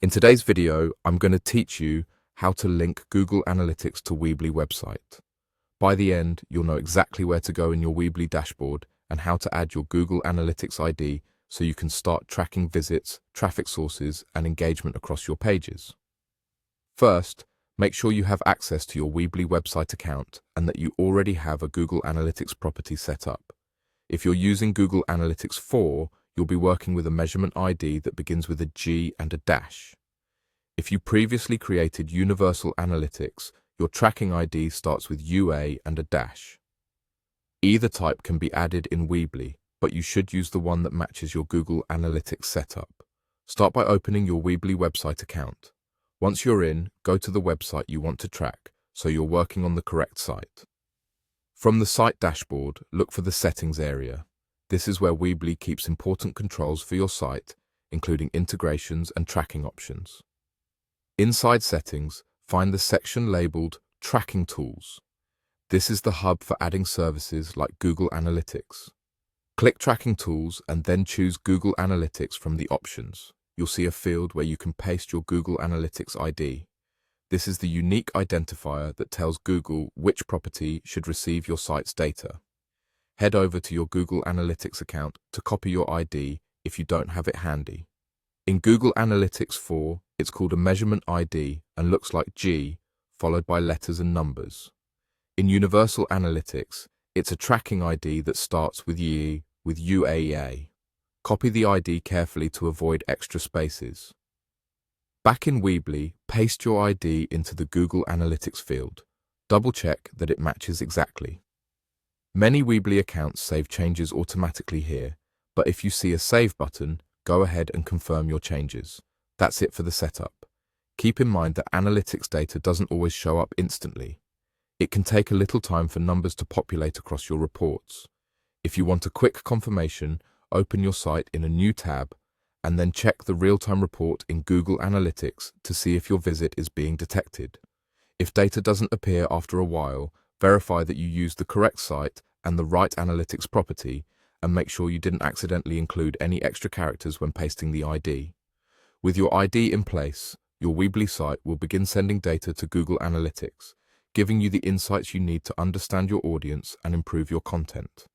In today's video, I'm going to teach you how to link Google Analytics to Weebly website. By the end, you'll know exactly where to go in your Weebly dashboard and how to add your Google Analytics ID so you can start tracking visits, traffic sources, and engagement across your pages. First, make sure you have access to your Weebly website account and that you already have a Google Analytics property set up. If you're using Google Analytics 4, you'll be working with a measurement ID that begins with a G and a dash. If you previously created Universal Analytics, your tracking ID starts with UA and a dash. Either type can be added in Weebly, but you should use the one that matches your Google Analytics setup. Start by opening your Weebly website account. Once you're in, go to the website you want to track, so you're working on the correct site. From the site dashboard, look for the Settings area. This is where Weebly keeps important controls for your site, including integrations and tracking options. Inside Settings, find the section labeled Tracking Tools. This is the hub for adding services like Google Analytics. Click Tracking Tools and then choose Google Analytics from the options. You'll see a field where you can paste your Google Analytics ID. This is the unique identifier that tells Google which property should receive your site's data. Head over to your Google Analytics account to copy your ID if you don't have it handy. In Google Analytics 4, it's called a measurement ID and looks like G, followed by letters and numbers. In Universal Analytics, it's a tracking ID that starts with YE with UAA. Copy the ID carefully to avoid extra spaces. Back in Weebly, paste your ID into the Google Analytics field. Double-check that it matches exactly. Many Weebly accounts save changes automatically here, but if you see a Save button, go ahead and confirm your changes. That's it for the setup. Keep in mind that analytics data doesn't always show up instantly. It can take a little time for numbers to populate across your reports. If you want a quick confirmation, open your site in a new tab and then check the real-time report in Google Analytics to see if your visit is being detected. If data doesn't appear after a while, verify that you used the correct site and the right analytics property, and make sure you didn't accidentally include any extra characters when pasting the ID. With your ID in place, your Weebly site will begin sending data to Google Analytics, giving you the insights you need to understand your audience and improve your content.